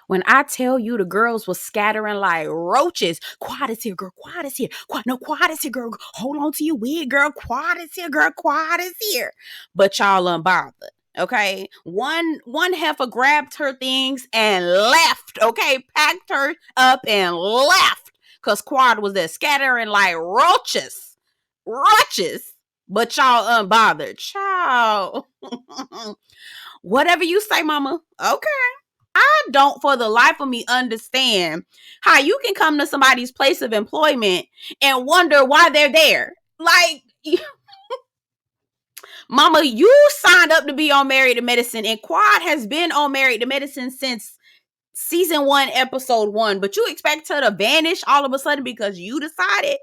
When I tell you the girls was scattering like roaches, Quad is here, girl. Quad is here. Quad is here, girl. Hold on to your wig, girl. Quad is here, girl. Quad is here. But y'all unbothered. Okay, one heifer grabbed her things and left. Okay, packed her up and left because Quad was there scattering like roaches. But y'all unbothered, child. Whatever you say, mama. Okay. I don't for the life of me understand how you can come to somebody's place of employment and wonder why they're there. Like, mama, you signed up to be on Married to Medicine, and Quad has been on Married to Medicine since season 1, episode 1. But you expect her to vanish all of a sudden because you decided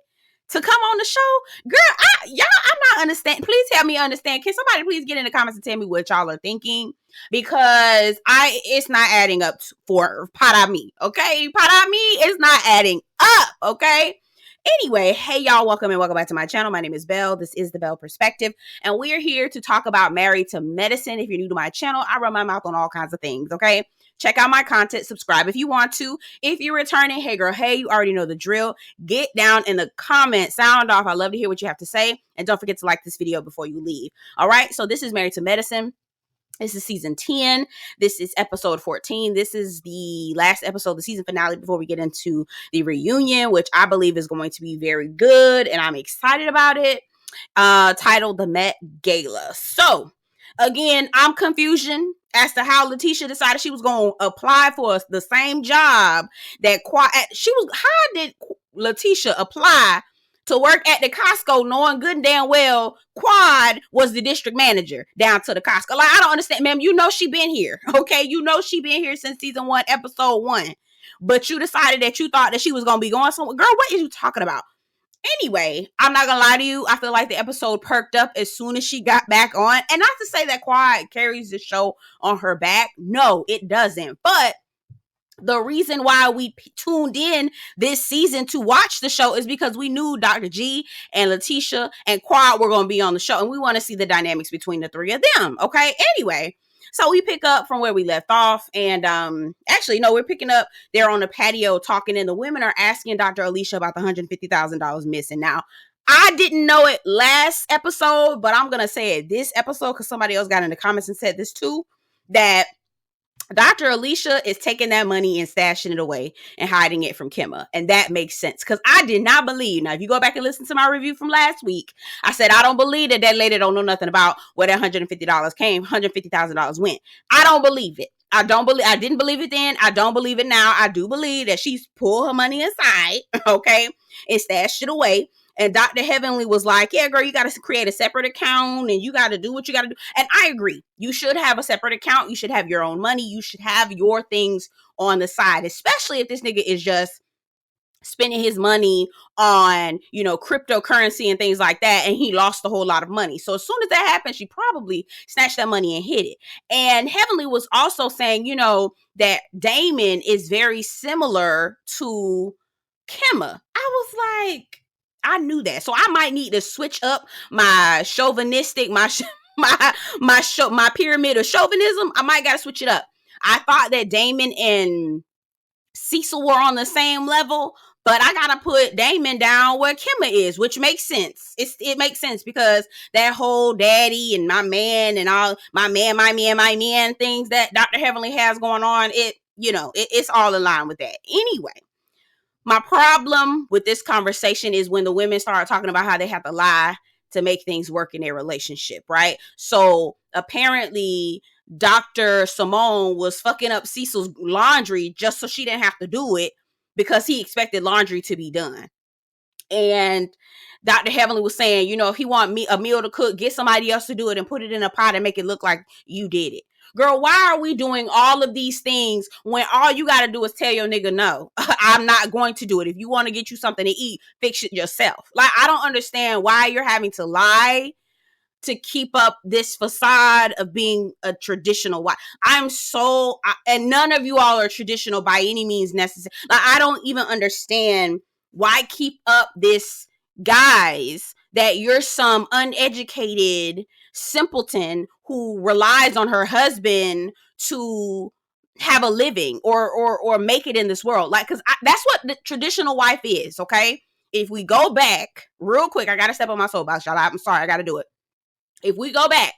to come on the show? Girl, I'm not understand. Please help me understand. Can somebody please get in the comments and tell me what y'all are thinking? Because it's not adding up for Pot Me. Okay? Pot Me is not adding up. Okay? Anyway, hey y'all, welcome back to my channel. My name is Belle. This is the Belle Perspective, and we are here to talk about Married to Medicine. If you're new to my channel, I run my mouth on all kinds of things, okay? Check out my content, subscribe if you want to. If you're returning, hey girl, hey, you already know the drill. Get down in the comments, sound off. I love to hear what you have to say, and don't forget to like this video before you leave. All right, so this is Married to Medicine. This is season 10. This is episode 14. This is the last episode, the season finale, before we get into the reunion, which I believe is going to be very good, and I'm excited about it. Titled The Met Gala. So, again, I'm confusion as to how Letitia decided she was going to apply for the same job that how did Letitia apply to work at the Costco knowing good and damn well Quad was the district manager down to the Costco? Like, I don't understand, ma'am. You know she been here, okay? You know she been here since season 1, episode 1. But you decided that you thought that she was going to be going somewhere. Girl, what is you talking about? Anyway, I'm not going to lie to you. I feel like the episode perked up as soon as she got back on. And not to say that Quad carries the show on her back. No, it doesn't. But the reason why we tuned in this season to watch the show is because we knew Dr. G and Letitia and Quad were going to be on the show, and we want to see the dynamics between the three of them. Okay. Anyway, so we pick up from where we left off, and actually, no, we're picking up. They're on the patio talking, and the women are asking Dr. Alicia about the $150,000 missing. Now, I didn't know it last episode, but I'm gonna say it this episode because somebody else got in the comments and said this too, that Dr. Alicia is taking that money and stashing it away and hiding it from Kimma. And that makes sense because I did not believe. Now, if you go back and listen to my review from last week, I said, I don't believe that lady don't know nothing about where that $150,000 went. I don't believe it. I didn't believe it then. I don't believe it now. I do believe that she's pulled her money aside, okay, and stashed it away. And Dr. Heavenly was like, yeah, girl, you got to create a separate account and you got to do what you got to do. And I agree. You should have a separate account. You should have your own money. You should have your things on the side, especially if this nigga is just spending his money on, cryptocurrency and things like that. And he lost a whole lot of money. So as soon as that happened, she probably snatched that money and hid it. And Heavenly was also saying, that Damon is very similar to Kimma. I was like, I knew that. So I might need to switch up my chauvinistic, my pyramid of chauvinism. I might got to switch it up. I thought that Damon and Cecil were on the same level, but I got to put Damon down where Kimma is, which makes sense. It makes sense because that whole daddy and my man and all my man things that Dr. Heavenly has going on, it's all in line with that. Anyway. My problem with this conversation is when the women start talking about how they have to lie to make things work in their relationship, right? So apparently Dr. Simone was fucking up Cecil's laundry just so she didn't have to do it because he expected laundry to be done. And Dr. Heavenly was saying, if he want a meal to cook, get somebody else to do it and put it in a pot and make it look like you did it. Girl, why are we doing all of these things when all you got to do is tell your nigga, no, I'm not going to do it. If you want to get you something to eat, fix it yourself. Like, I don't understand why you're having to lie to keep up this facade of being a traditional wife. And none of you all are traditional by any means necessary. Like, I don't even understand why keep up this guise that you're some uneducated simpleton who relies on her husband to have a living or make it in this world. Like, because that's what the traditional wife is. Okay, if we go back real quick, I gotta step on my soapbox, y'all. I'm sorry, I gotta do it. If we go back,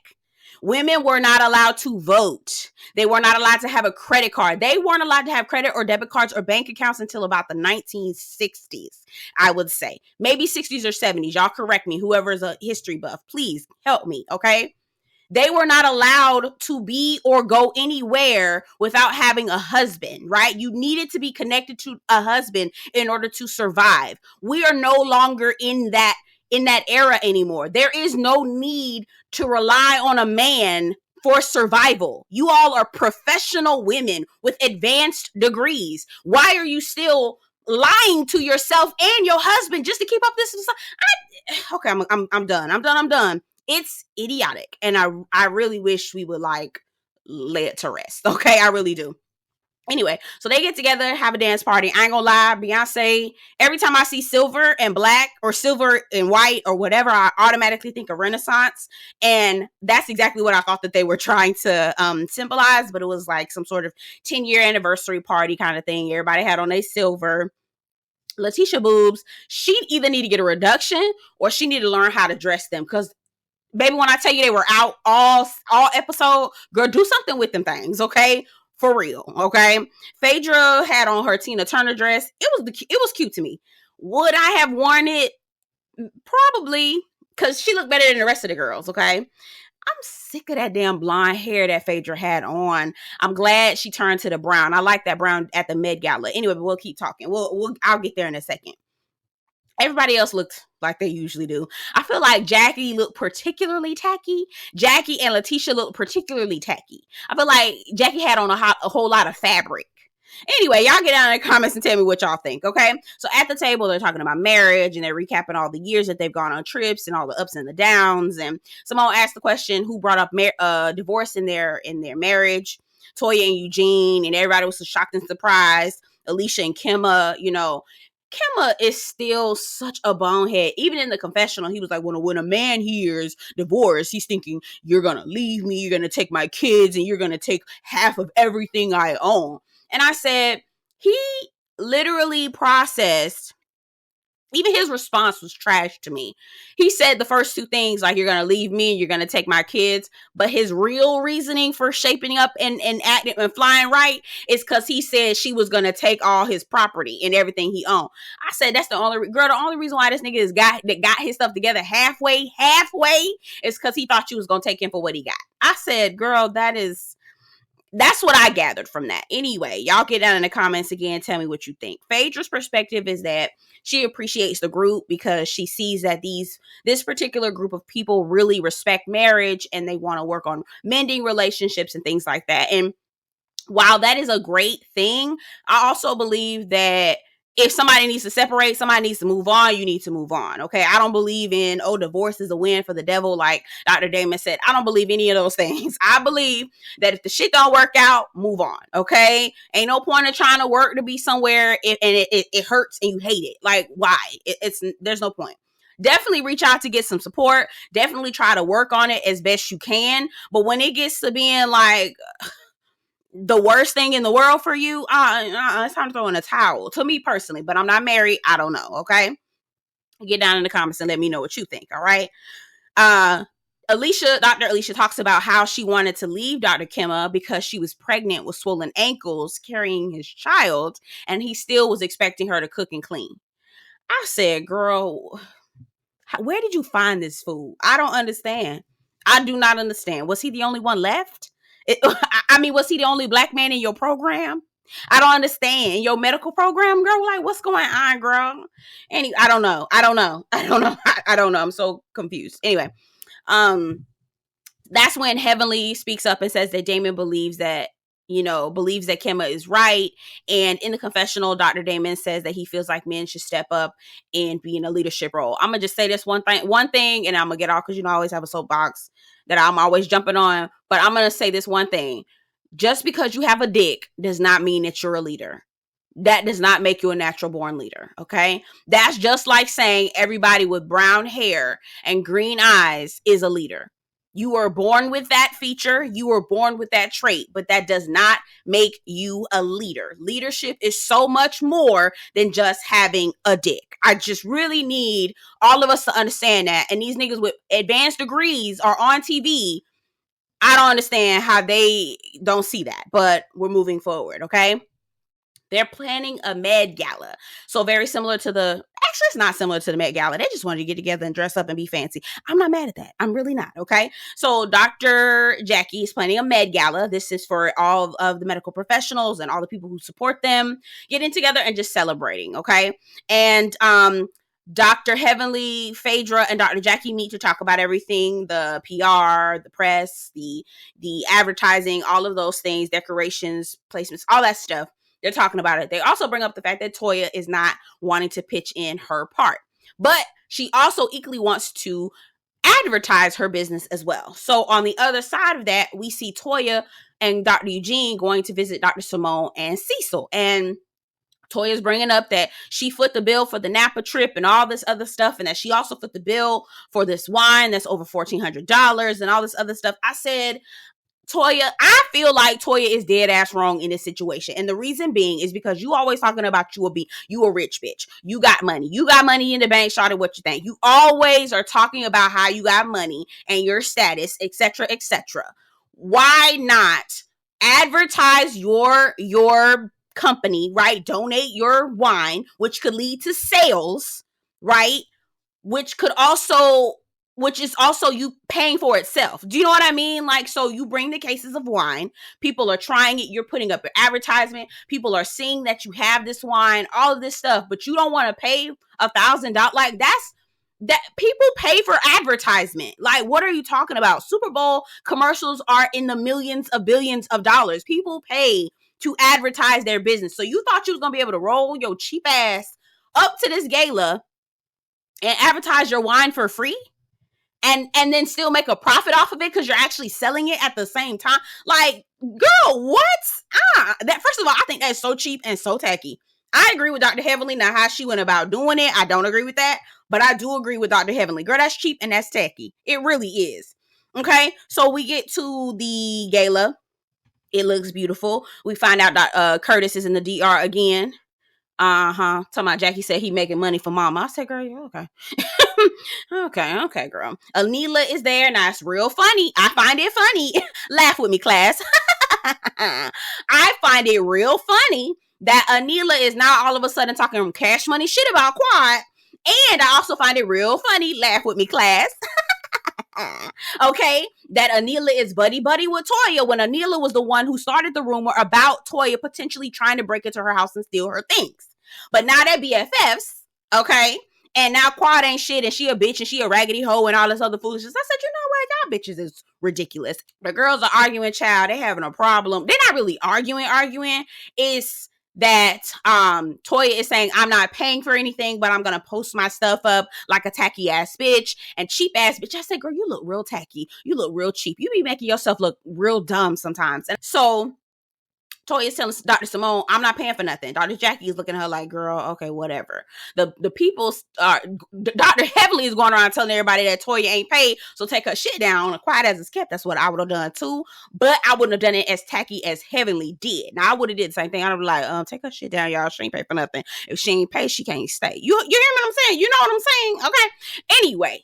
women were not allowed to vote. They were not allowed to have a credit card. They weren't allowed to have credit or debit cards or bank accounts until about the 1960s, I would say. Maybe 60s or 70s. Y'all correct me. Whoever is a history buff, please help me, okay? They were not allowed to be or go anywhere without having a husband, right? You needed to be connected to a husband in order to survive. We are no longer in that era anymore. There is no need to rely on a man for survival. You all are professional women with advanced degrees. Why are you still lying to yourself and your husband just to keep up this? Okay, I'm done. I'm done. It's idiotic, and I really wish we would like lay it to rest. Okay, I really do. Anyway, so they get together, have a dance party. I ain't gonna lie, Beyonce, every time I see silver and black or silver and white or whatever, I automatically think of Renaissance. And that's exactly what I thought that they were trying to symbolize, but it was like some sort of 10-year anniversary party kind of thing. Everybody had on a silver. Letitia boobs, she either need to get a reduction or she need to learn how to dress them, because baby, when I tell you they were out all episode, girl, do something with them things, okay? For real, okay? Phaedra had on her Tina Turner dress. It was cute to me. Would I have worn it? Probably, because she looked better than the rest of the girls, okay? I'm sick of that damn blonde hair that Phaedra had on. I'm glad she turned to the brown. I like that brown at the Med Gala. Anyway, but we'll keep talking. I'll get there in a second. Everybody else looked like they usually do. I feel like Jackie looked particularly tacky. Jackie and Letitia looked particularly tacky. I feel like Jackie had on a whole lot of fabric. Anyway, y'all get down in the comments and tell me what y'all think, okay? So at the table, they're talking about marriage, and they're recapping all the years that they've gone on trips and all the ups and the downs. And Simone asked the question, who brought up divorce in their marriage? Toya and Eugene, and everybody was so shocked and surprised. Alicia and Kimma, Kimma is still such a bonehead. Even in the confessional, he was like, when a man hears divorce, he's thinking, you're going to leave me, you're going to take my kids, and you're going to take half of everything I own. And I said, he literally processed, even his response was trash to me. He said the first two things, like, you're going to leave me and you're going to take my kids. But his real reasoning for shaping up and acting and flying right is because he said she was going to take all his property and everything he owned. I said, that's the only reason why this nigga got his stuff together halfway is because he thought she was going to take him for what he got. I said, girl, that's what I gathered from that. Anyway, y'all get down in the comments again. Tell me what you think. Phaedra's perspective is that she appreciates the group because she sees that this particular group of people really respect marriage and they want to work on mending relationships and things like that. And while that is a great thing, I also believe that if somebody needs to separate, somebody needs to move on, you need to move on, okay? I don't believe in, divorce is a win for the devil, like Dr. Damon said. I don't believe any of those things. I believe that if the shit don't work out, move on, okay? Ain't no point in trying to work to be somewhere and it hurts and you hate it. Like, why? There's no point. Definitely reach out to get some support. Definitely try to work on it as best you can. But when it gets to being like the worst thing in the world for you, it's time to throw in a towel, to me personally. But I'm not married. I don't know, okay? Get down in the comments and let me know what you think, all right? Dr. Alicia talks about how she wanted to leave Dr. Kimma because she was pregnant with swollen ankles carrying his child, and he still was expecting her to cook and clean. I said, girl, where did you find this fool? I don't understand. I do not understand. Was he the only one left? Was he the only black man in your program? I don't understand. In your medical program, girl, like, what's going on, girl? I don't know. I don't know. I'm so confused. Anyway, that's when Heavenly speaks up and says that Damon believes that Kimma is right. And in the confessional, Dr. Damon says that he feels like men should step up and be in a leadership role. I'm going to just say this one thing, and I'm going to get off because, I always have a soapbox that I'm always jumping on. But I'm going to say this one thing. Just because you have a dick does not mean that you're a leader. That does not make you a natural born leader. Okay. That's just like saying everybody with brown hair and green eyes is a leader. You were born with that feature. You were born with that trait, but that does not make you a leader. Leadership is so much more than just having a dick. I just really need all of us to understand that. And these niggas with advanced degrees are on TV. I don't understand how they don't see that, but we're moving forward, okay? They're planning a Med Gala. So very similar to actually it's not similar to the Met Gala. They just wanted to get together and dress up and be fancy. I'm not mad at that. I'm really not, okay? So Dr. Jackie is planning a Med Gala. This is for all of the medical professionals and all the people who support them getting together and just celebrating, okay? And Dr. Heavenly, Phaedra, and Dr. Jackie meet to talk about everything, the PR, the press, the advertising, all of those things, decorations, placements, all that stuff. They're talking about it. They also bring up the fact that Toya is not wanting to pitch in her part, but she also equally wants to advertise her business as well. So on the other side of that, we see Toya and Dr. Eugene going to visit Dr. Simone and Cecil. And Toya's bringing up that she foot the bill for the Napa trip and all this other stuff, and that she also foot the bill for this wine that's over $1,400 and all this other stuff. I said, Toya, I feel like Toya is dead ass wrong in this situation. And the reason being is because you always talking about you a rich bitch. You got money. You got money in the bank, Shawty, what you think? You always are talking about how you got money and your status, etc., etc. Why not advertise your company, right? Donate your wine, which could lead to sales, right? Which is also you paying for itself. Do you know what I mean? Like, so you bring the cases of wine, people are trying it, you're putting up an advertisement, people are seeing that you have this wine, all of this stuff, but you don't want to pay $1,000. Like, that people pay for advertisement. Like, what are you talking about? Super Bowl commercials are in the millions of billions of dollars. People pay to advertise their business. So you thought you was going to be able to roll your cheap ass up to this gala and advertise your wine for free? And then still make a profit off of it because you're actually selling it at the same time. Like, girl, what? That, first of all, I think that's so cheap and so tacky. I agree with Dr. Heavenly. Now, how she went about doing it, I don't agree with that. But I do agree with Dr. Heavenly. Girl, that's cheap and that's tacky. It really is. Okay, so we get to the gala. It looks beautiful. We find out that Curtis is in the DR again. Talking about Jackie said he making money for mama. I said, girl, yeah, okay. okay, girl. Anila is there. Now, it's real funny. I find it funny. Laugh with me, class. I find it real funny that Anila is now all of a sudden talking cash money shit about Quad. And I also find it real funny. Laugh with me, class. Okay, that Anila is buddy with Toya when Anila was the one who started the rumor about Toya potentially trying to break into her house and steal her things. But now they're BFFs, okay? And now Quad ain't shit and she a bitch and she a raggedy hoe and all this other foolishness. I said, you know what? Y'all bitches is ridiculous. The girls are arguing, child. They having a problem. They're not really arguing. It's that Toya is saying, I'm not paying for anything, but I'm gonna post my stuff up like a tacky ass bitch and cheap ass bitch. I said, girl, you look real tacky. You look real cheap. You be making yourself look real dumb sometimes. And so Toya is telling Dr. Simone, I'm not paying for nothing. Dr. Jackie is looking at her like, girl, okay, whatever. The people are, Dr. Heavenly is going around telling everybody that Toya ain't paid, so take her shit down. Quiet as it's kept. That's what I would have done too. But I wouldn't have done it as tacky as Heavenly did. Now, I would have did the same thing. I would be like, take her shit down, y'all. She ain't pay for nothing. If she ain't pay, she can't stay. You hear what I'm saying? You know what I'm saying? Okay. Anyway,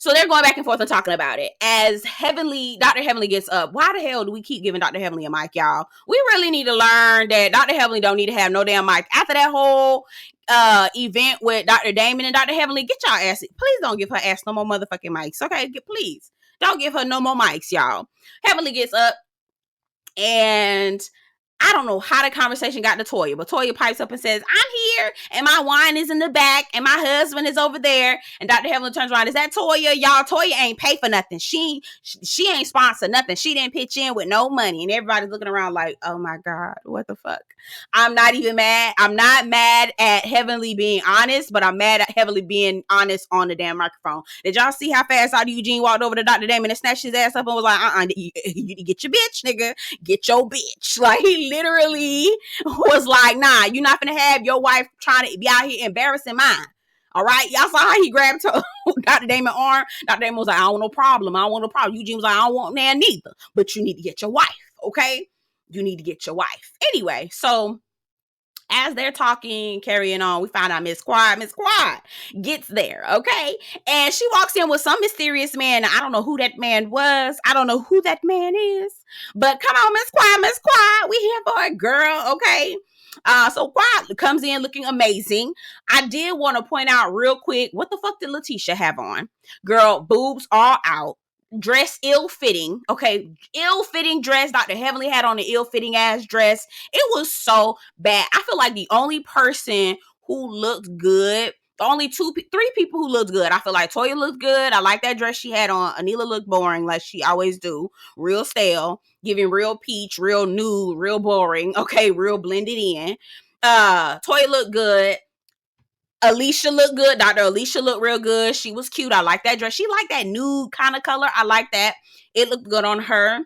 so they're going back and forth and talking about it. As Dr. Heavenly gets up. Why the hell do we keep giving Dr. Heavenly a mic, y'all? We really need to learn that Dr. Heavenly don't need to have no damn mic. After that whole event with Dr. Damon and Dr. Heavenly, get y'all ass. Please don't give her ass no more motherfucking mics, okay? Please. Don't give her no more mics, y'all. Heavenly gets up and I don't know how the conversation got to Toya, but Toya pipes up and says, I'm here and my wine is in the back and my husband is over there. And Dr. Heavenly turns around, is that Toya? Y'all, Toya ain't pay for nothing. She ain't sponsor nothing. She didn't pitch in with no money. And everybody's looking around like, oh my God, what the fuck? I'm not even mad. I'm not mad at Heavenly being honest, but I'm mad at Heavenly being honest on the damn microphone. Did y'all see how fast Dr. Eugene walked over to Dr. Damon and snatched his ass up and was like, you get your bitch, nigga. Get your bitch. Like, he literally was like, nah, you're not gonna have your wife trying to be out here embarrassing mine. All right. Y'all saw how he grabbed Dr. Damon's arm. Dr. Damon was like, I don't want no problem. I don't want no problem. Eugene was like, I don't want nan neither. But you need to get your wife. Okay. You need to get your wife. Anyway, so as they're talking, carrying on, we find out Miss Quad gets there, okay? And she walks in with some mysterious man. I don't know who that man was. I don't know who that man is. But come on, Miss Quad, we here for it, girl, okay? So Quad comes in looking amazing. I did want to point out real quick, what the fuck did Letitia have on? Girl, boobs all out. Dress ill-fitting, okay? Ill-fitting dress. Dr. Heavenly had on an ill-fitting ass dress. It was so bad. I feel like the only person who looked good, the only three people who looked good. I feel like Toya looked good. I like that dress she had on. Anila looked boring, like she always do. Real stale, giving real peach, real nude, real boring, okay? Real blended in. Toya looked good. Alicia looked good. Dr. Alicia looked real good. She was cute. I like that dress. She liked that nude kind of color. I like that. It looked good on her.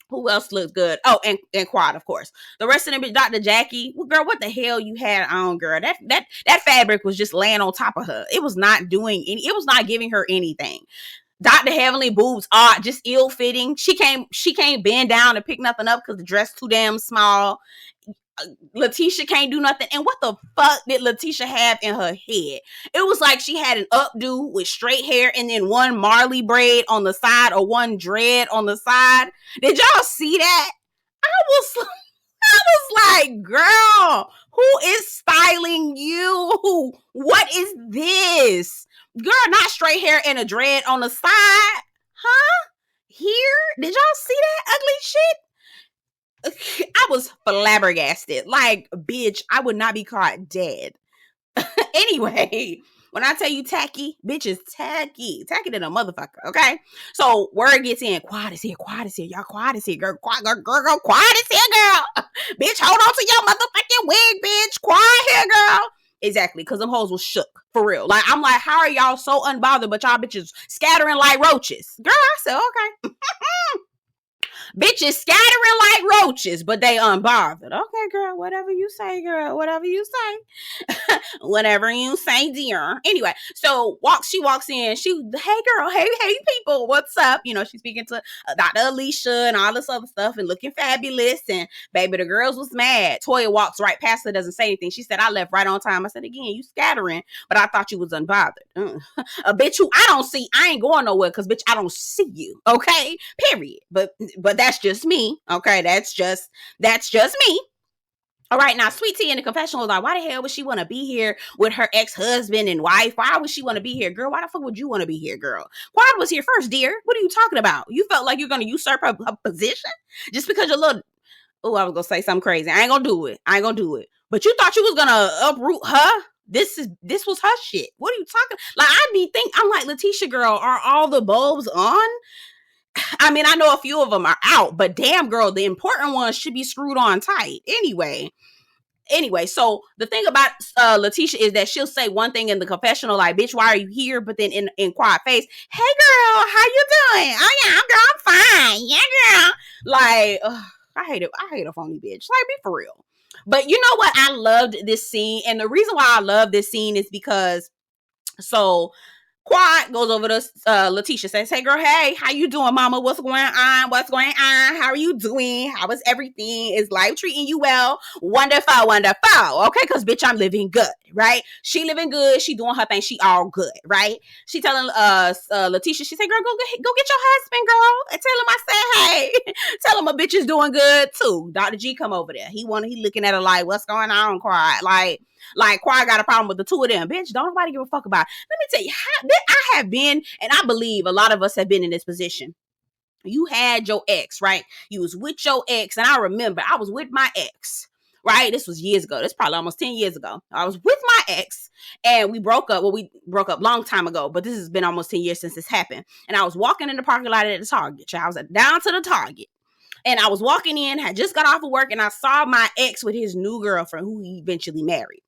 Who else looked good? Oh, and Quad, of course. The rest of them, Dr. Jackie. Well, girl, what the hell you had on, girl? That fabric was just laying on top of her. It was not doing any. It was not giving her anything. Dr. Heavenly boobs are just ill-fitting. She can't bend down and pick nothing up because the dress too damn small. Letitia can't do nothing. And what the fuck did Letitia have in her head? It was like she had an updo with straight hair and then one Marley braid on the side or one dread on the side. Did y'all see that? I was like, girl, who is styling you? What is this? Girl, not straight hair and a dread on the side. Huh? Here? Did y'all see that ugly shit? I was flabbergasted. Like, bitch, I would not be caught dead. Anyway, when I tell you tacky, bitch is tacky. Tacky than a motherfucker, okay? So, word gets in. Quad is here. Y'all, quad is here. Girl, quad is here, girl. Bitch, hold on to your motherfucking wig, bitch. Quad here, girl. Exactly, because them hoes was shook. For real. Like, I'm like, how are y'all so unbothered, but y'all bitches scattering like roaches? Girl, I said, okay. Bitches scattering like roaches, but they unbothered. Okay, girl, whatever you say, girl, whatever you say. Whatever you say, dear. Anyway, so she walks in. Hey, girl, hey, people, what's up? You know, she's speaking to Dr. Alicia and all this other stuff and looking fabulous. And baby, the girls was mad. Toya walks right past her, doesn't say anything. She said, I left right on time. I said, again, you scattering, but I thought you was unbothered. A bitch who I don't see, I ain't going nowhere because, bitch, I don't see you. Okay, period. But that's just me. Okay, that's just me. All right, now Sweet Tea in the confessional was like, why the hell would she want to be here with her ex-husband and wife? Why would she want to be here, girl? Why the fuck would you want to be here, girl? Quad was here first, dear. What are you talking about? You felt like you're going to usurp her position just because you're a little... Oh, I was going to say something crazy. I ain't going to do it. But you thought you was going to uproot her? This was her shit. What are you talking? Like, I'm like, Letitia, girl, are all the bulbs on? I mean, I know a few of them are out, but damn, girl, the important ones should be screwed on tight. Anyway, so the thing about Letitia is that she'll say one thing in the confessional, like, bitch, why are you here? But then in quiet face, hey, girl, how you doing? Oh, yeah, girl, I'm fine. Yeah, girl. Like, I hate a phony bitch. Like, be for real. But you know what? I loved this scene. And the reason why I love this scene is because, so... Quad goes over to Letitia, says, hey, girl, hey, how you doing, mama? What's going on? How are you doing? How is everything? Is life treating you well? Wonderful. Okay, because, bitch, I'm living good, right? She living good. She doing her thing. She all good, right? She telling Letitia, she said, girl, go get your husband, girl, and tell him I said, hey. Tell him a bitch is doing good, too. Dr. G come over there. He looking at her like, what's going on, Quad? Like Quad got a problem with the two of them. Bitch, don't nobody give a fuck about it. Let me tell you, I have been, and I believe a lot of us have been in this position. You had your ex, right? You was with your ex, and I remember I was with my ex, right? This was years ago. This probably almost 10 years ago. I was with my ex, and we broke up. Well, we broke up a long time ago, but this has been almost 10 years since this happened. And I was walking in the parking lot at the Target. I was down to the Target. And I was walking in, had just got off of work, and I saw my ex with his new girlfriend, who he eventually married.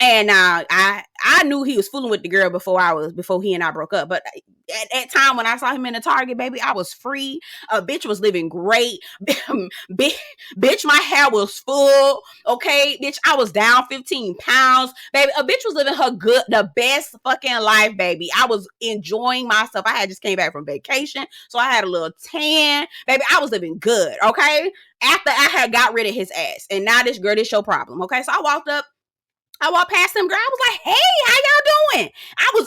And I knew he was fooling with the girl before he and I broke up. But at that time when I saw him in the Target, baby, I was free. A bitch was living great. Bitch, my hair was full. Okay, bitch, I was down 15 pounds. Baby, a bitch was living the best fucking life, baby. I was enjoying myself. I had just came back from vacation, so I had a little tan. Baby, I was living good, okay? After I had got rid of his ass. And now this your problem, okay? So I walked past them, girl. I was like, hey, how y'all doing?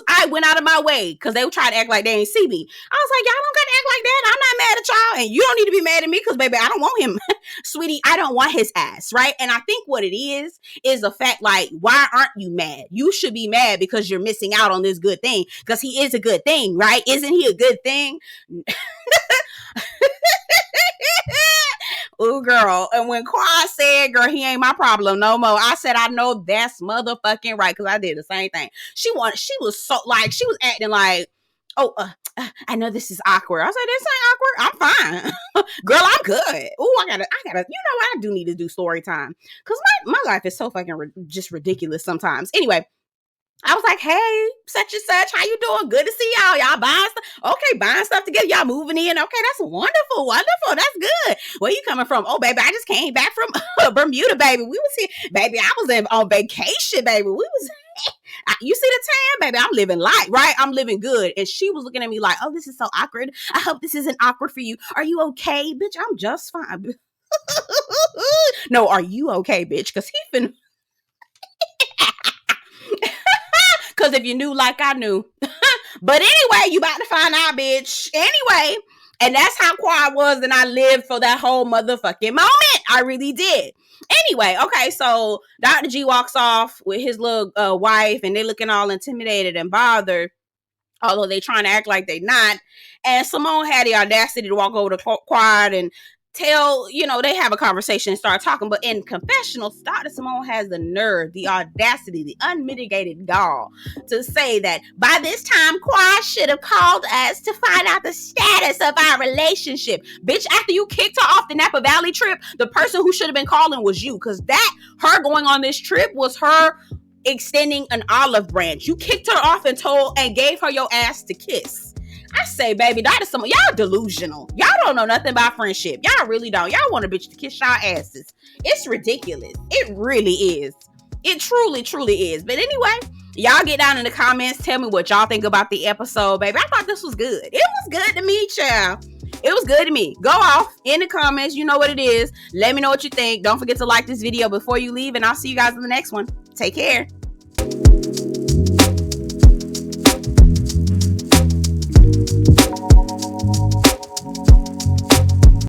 I went out of my way because they were trying to act like they didn't see me. I was like, y'all don't got to act like that. I'm not mad at y'all. And you don't need to be mad at me because, baby, I don't want him. Sweetie, I don't want his ass, right? And I think what it is the fact, like, why aren't you mad? You should be mad because you're missing out on this good thing because he is a good thing, right? Isn't he a good thing? Ooh, girl. And when Quad said, girl, he ain't my problem no more, I said, I know that's motherfucking right, because I did the same thing. She was acting like, oh, I know this is awkward. I said, this ain't awkward. I'm fine. Girl, I'm good. Ooh, I gotta, you know what? I do need to do story time, because my life is so fucking just ridiculous sometimes. Anyway, I was like, hey, such and such, how you doing? Good to see y'all. Y'all buying stuff? Okay, buying stuff together. Y'all moving in? Okay, that's wonderful. That's good. Where you coming from? Oh, baby, I just came back from Bermuda, baby. We was here. Baby, I was on vacation, baby. You see the tan, baby? I'm living life, right? I'm living good. And she was looking at me like, oh, this is so awkward. I hope this isn't awkward for you. Are you okay? Bitch, I'm just fine. No, are you okay, bitch? Because he finna... Because if you knew like I knew. But anyway, you about to find out, bitch. Anyway, and that's how Quad was, and I lived for that whole motherfucking moment. I really did. Anyway, okay, so Dr. G walks off with his little wife, and they looking all intimidated and bothered, although they trying to act like they not. And Simone had the audacity to walk over to Quad and tell, they have a conversation and start talking. But in confessionals, Dr. Simone has the nerve, the audacity, the unmitigated gall to say that by this time, Quad should have called us to find out the status of our relationship. Bitch, after you kicked her off the Napa Valley trip, the person who should have been calling was you, because her going on this trip was her extending an olive branch. You kicked her off and gave her your ass to kiss. I say, baby, that is y'all delusional. Y'all don't know nothing about friendship. Y'all really don't. Y'all want a bitch to kiss y'all asses. It's ridiculous. It really is. It truly, truly is. But anyway, y'all get down in the comments. Tell me what y'all think about the episode, baby. I thought this was good. It was good to me, child. It was good to me. Go off in the comments. You know what it is. Let me know what you think. Don't forget to like this video before you leave, and I'll see you guys in the next one. Take care.